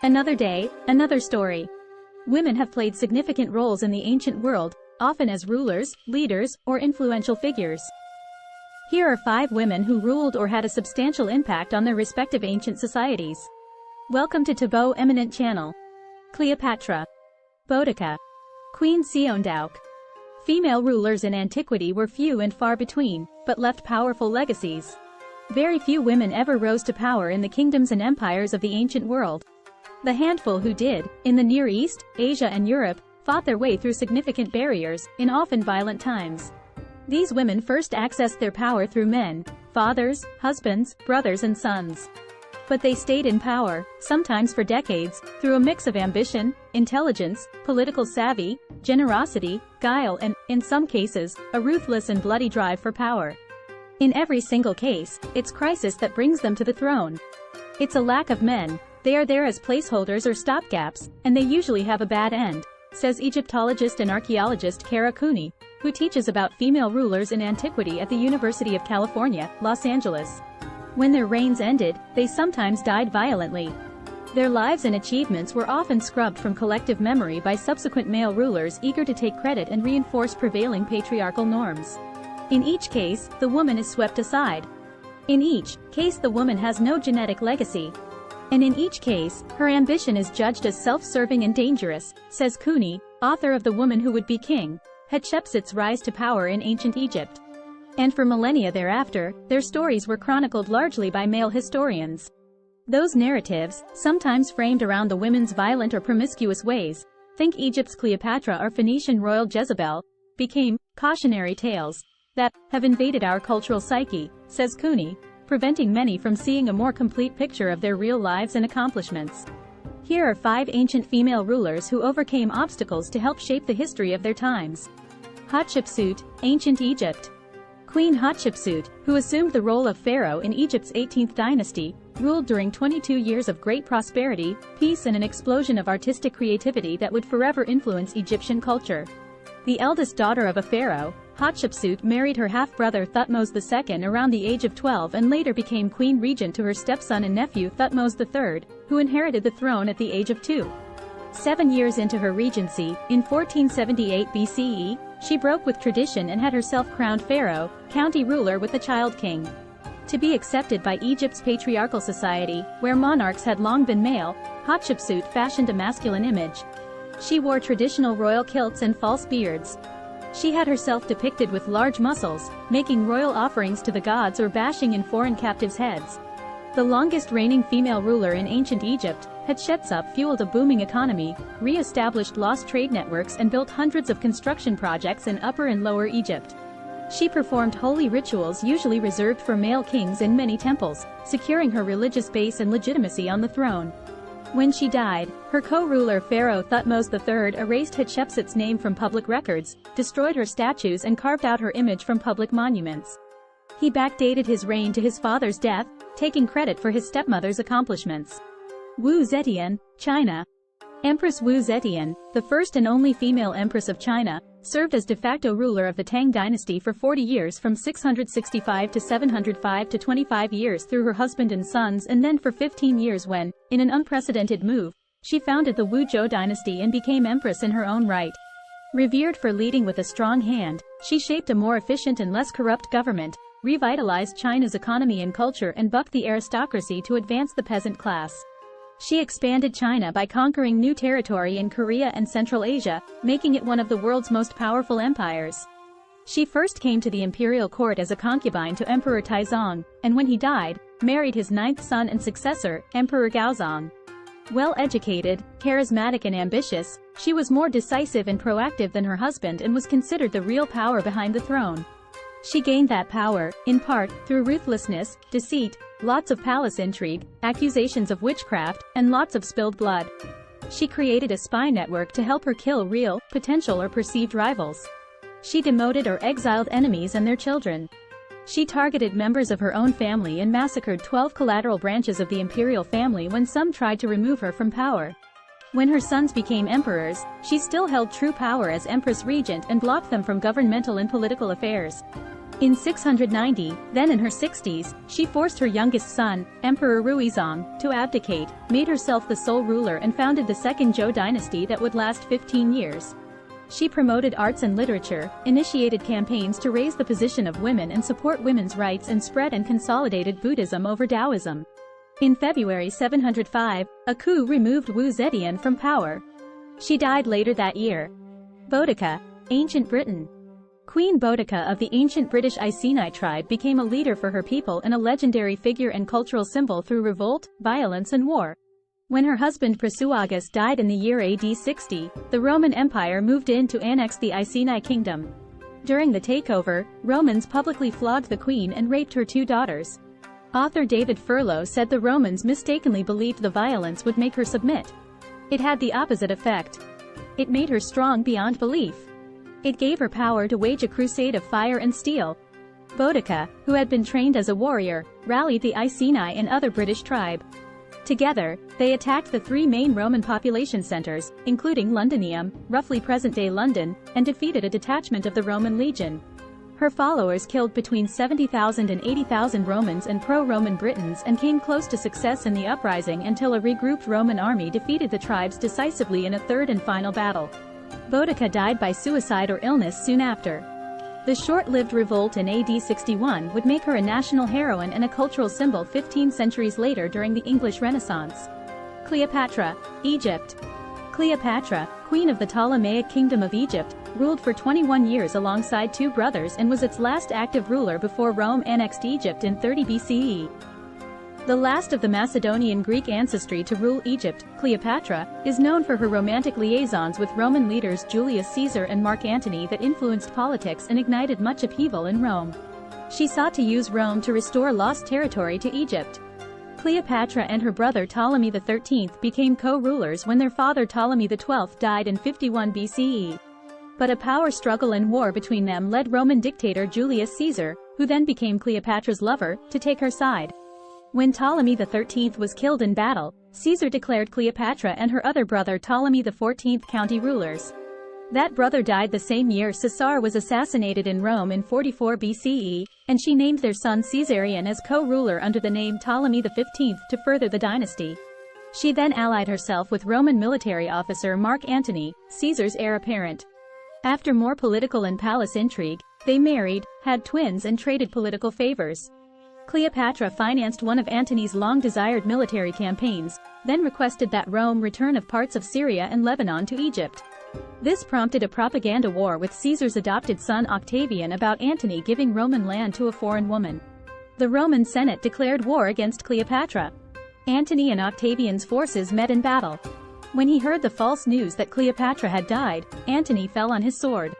Another day, another story. Women have played significant roles in the ancient world, often as rulers, leaders, or influential figures. Here are 5 women who ruled or had a substantial impact on their respective ancient societies. Welcome to Tabo Eminent Channel. Cleopatra. Boudica. Queen Seondauk. Female rulers in antiquity were few and far between, but left powerful legacies. Very few women ever rose to power in the kingdoms and empires of the ancient world. The handful who did, in the Near East, Asia and Europe, fought their way through significant barriers, in often violent times. These women first accessed their power through men, fathers, husbands, brothers and sons. But they stayed in power, sometimes for decades, through a mix of ambition, intelligence, political savvy, generosity, guile and, in some cases, a ruthless and bloody drive for power. In every single case, it's crisis that brings them to the throne. It's a lack of men. They are there as placeholders or stopgaps, and they usually have a bad end, says Egyptologist and archaeologist Kara Cooney, who teaches about female rulers in antiquity at the University of California, Los Angeles. When their reigns ended, they sometimes died violently. Their lives and achievements were often scrubbed from collective memory by subsequent male rulers eager to take credit and reinforce prevailing patriarchal norms. In each case, the woman is swept aside. In each case, the woman has no genetic legacy. And in each case, her ambition is judged as self-serving and dangerous, says Cooney, author of The Woman Who Would Be King, Hatshepsut's Rise to Power in Ancient Egypt. And for millennia thereafter, their stories were chronicled largely by male historians. Those narratives, sometimes framed around the women's violent or promiscuous ways, think Egypt's Cleopatra or Phoenician royal Jezebel, became cautionary tales that have invaded our cultural psyche, says Cooney, preventing many from seeing a more complete picture of their real lives and accomplishments. Here are 5 ancient female rulers who overcame obstacles to help shape the history of their times. Hatshepsut, Ancient Egypt. Queen Hatshepsut, who assumed the role of pharaoh in Egypt's 18th dynasty, ruled during 22 years of great prosperity, peace and an explosion of artistic creativity that would forever influence Egyptian culture. The eldest daughter of a pharaoh, Hatshepsut married her half-brother Thutmose II around the age of 12 and later became queen regent to her stepson and nephew Thutmose III, who inherited the throne at the age of 2. 7 years into her regency, in 1478 BCE, she broke with tradition and had herself crowned pharaoh, county ruler with the child king. To be accepted by Egypt's patriarchal society, where monarchs had long been male, Hatshepsut fashioned a masculine image. She wore traditional royal kilts and false beards. She had herself depicted with large muscles, making royal offerings to the gods or bashing in foreign captives' heads. The longest reigning female ruler in ancient Egypt, Hatshepsut fueled a booming economy, re-established lost trade networks and built hundreds of construction projects in Upper and Lower Egypt. She performed holy rituals usually reserved for male kings in many temples, securing her religious base and legitimacy on the throne. When she died, her co-ruler Pharaoh Thutmose III erased Hatshepsut's name from public records, destroyed her statues and carved out her image from public monuments. He backdated his reign to his father's death, taking credit for his stepmother's accomplishments. Wu Zetian, China. Empress Wu Zetian, the first and only female empress of China, served as de facto ruler of the Tang Dynasty for 40 years from 665 to 705 to 25 years through her husband and sons and then for 15 years when, in an unprecedented move, she founded the Wu Zhou dynasty and became empress in her own right. Revered for leading with a strong hand, she shaped a more efficient and less corrupt government, revitalized China's economy and culture and bucked the aristocracy to advance the peasant class. She expanded China by conquering new territory in Korea and Central Asia, making it one of the world's most powerful empires. She first came to the imperial court as a concubine to Emperor Taizong, and when he died, married his 9th son and successor, Emperor Gaozong. Well-educated, charismatic and ambitious, she was more decisive and proactive than her husband and was considered the real power behind the throne. She gained that power, in part, through ruthlessness, deceit, lots of palace intrigue, accusations of witchcraft, and lots of spilled blood. She created a spy network to help her kill real, potential or perceived rivals. She demoted or exiled enemies and their children. She targeted members of her own family and massacred 12 collateral branches of the imperial family when some tried to remove her from power. When her sons became emperors, she still held true power as Empress Regent and blocked them from governmental and political affairs. In 690, then in her 60s, she forced her youngest son, Emperor Ruizong, to abdicate, made herself the sole ruler and founded the Second Zhou dynasty that would last 15 years. She promoted arts and literature, initiated campaigns to raise the position of women and support women's rights, and spread and consolidated Buddhism over Taoism. In February 705, a coup removed Wu Zetian from power. She died later that year. Boudica, Ancient Britain. Queen Boudica of the ancient British Iceni tribe became a leader for her people and a legendary figure and cultural symbol through revolt, violence and war. When her husband Prasutagus died in the year AD 60, the Roman Empire moved in to annex the Iceni kingdom. During the takeover, Romans publicly flogged the queen and raped her 2 daughters. Author David Furlow said the Romans mistakenly believed the violence would make her submit. It had the opposite effect. It made her strong beyond belief. It gave her power to wage a crusade of fire and steel. Boudica, who had been trained as a warrior, rallied the Iceni and other British tribe. Together, they attacked the 3 main Roman population centers, including Londinium, roughly present-day London, and defeated a detachment of the Roman legion. Her followers killed between 70,000 and 80,000 Romans and pro-Roman Britons and came close to success in the uprising until a regrouped Roman army defeated the tribes decisively in a third and final battle. Boudica died by suicide or illness soon after. The short-lived revolt in AD 61 would make her a national heroine and a cultural symbol 15 centuries later during the English Renaissance. Cleopatra, Egypt. Cleopatra, queen of the Ptolemaic Kingdom of Egypt, ruled for 21 years alongside 2 brothers and was its last active ruler before Rome annexed Egypt in 30 BCE. The last of the Macedonian Greek ancestry to rule Egypt, Cleopatra, is known for her romantic liaisons with Roman leaders Julius Caesar and Mark Antony that influenced politics and ignited much upheaval in Rome. She sought to use Rome to restore lost territory to Egypt. Cleopatra and her brother Ptolemy XIII became co-rulers when their father Ptolemy XII died in 51 BCE. But a power struggle and war between them led Roman dictator Julius Caesar, who then became Cleopatra's lover, to take her side. When Ptolemy XIII was killed in battle, Caesar declared Cleopatra and her other brother Ptolemy XIV county rulers. That brother died the same year Caesar was assassinated in Rome in 44 BCE, and she named their son Caesarion as co-ruler under the name Ptolemy XV to further the dynasty. She then allied herself with Roman military officer Mark Antony, Caesar's heir apparent. After more political and palace intrigue, they married, had twins and traded political favors. Cleopatra financed one of Antony's long-desired military campaigns, then requested that Rome return of parts of Syria and Lebanon to Egypt. This prompted a propaganda war with Caesar's adopted son Octavian about Antony giving Roman land to a foreign woman. The Roman Senate declared war against Cleopatra. Antony and Octavian's forces met in battle. When he heard the false news that Cleopatra had died, Antony fell on his sword.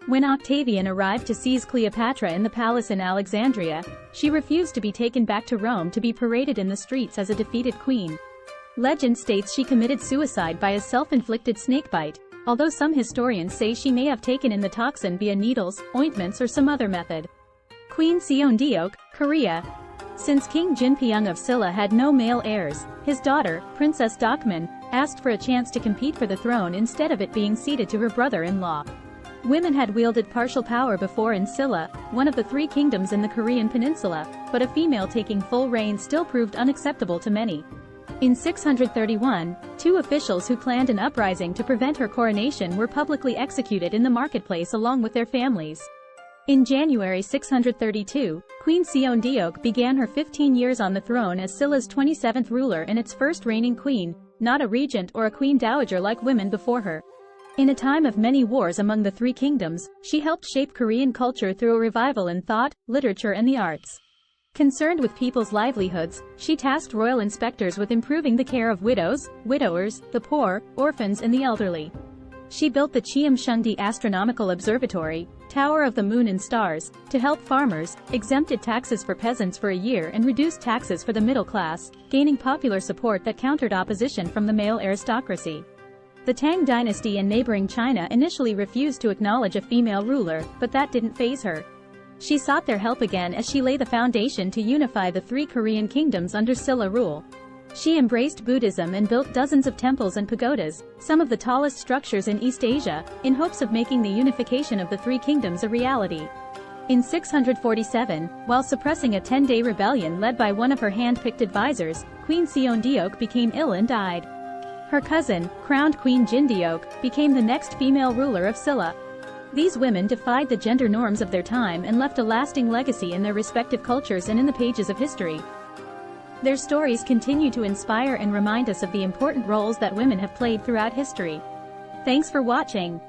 When Octavian arrived to seize Cleopatra in the palace in Alexandria, she refused to be taken back to Rome to be paraded in the streets as a defeated queen. Legend states she committed suicide by a self-inflicted snakebite, although some historians say she may have taken in the toxin via needles, ointments or some other method. Queen Seondeok, Korea. Since King Jinpyong of Silla had no male heirs, his daughter, Princess Dokmun, asked for a chance to compete for the throne instead of it being ceded to her brother-in-law. Women had wielded partial power before in Silla, one of the 3 kingdoms in the Korean peninsula, but a female taking full reign still proved unacceptable to many. In 631, 2 officials who planned an uprising to prevent her coronation were publicly executed in the marketplace along with their families. In January 632, Queen Seondeok began her 15 years on the throne as Silla's 27th ruler and its first reigning queen, not a regent or a queen dowager like women before her. In a time of many wars among the 3 kingdoms, she helped shape Korean culture through a revival in thought, literature and the arts. Concerned with people's livelihoods, she tasked royal inspectors with improving the care of widows, widowers, the poor, orphans and the elderly. She built the Cheomshungdi Astronomical Observatory, Tower of the Moon and Stars, to help farmers, exempted taxes for peasants for a year and reduced taxes for the middle class, gaining popular support that countered opposition from the male aristocracy. The Tang Dynasty in neighboring China initially refused to acknowledge a female ruler, but that didn't faze her. She sought their help again as she laid the foundation to unify the 3 Korean kingdoms under Silla rule. She embraced Buddhism and built dozens of temples and pagodas, some of the tallest structures in East Asia, in hopes of making the unification of the 3 kingdoms a reality. In 647, while suppressing a 10-day rebellion led by one of her hand-picked advisors, Queen Seondeok became ill and died. Her cousin, crowned Queen Jindeok, became the next female ruler of Silla. These women defied the gender norms of their time and left a lasting legacy in their respective cultures and in the pages of history. Their stories continue to inspire and remind us of the important roles that women have played throughout history. Thanks for watching.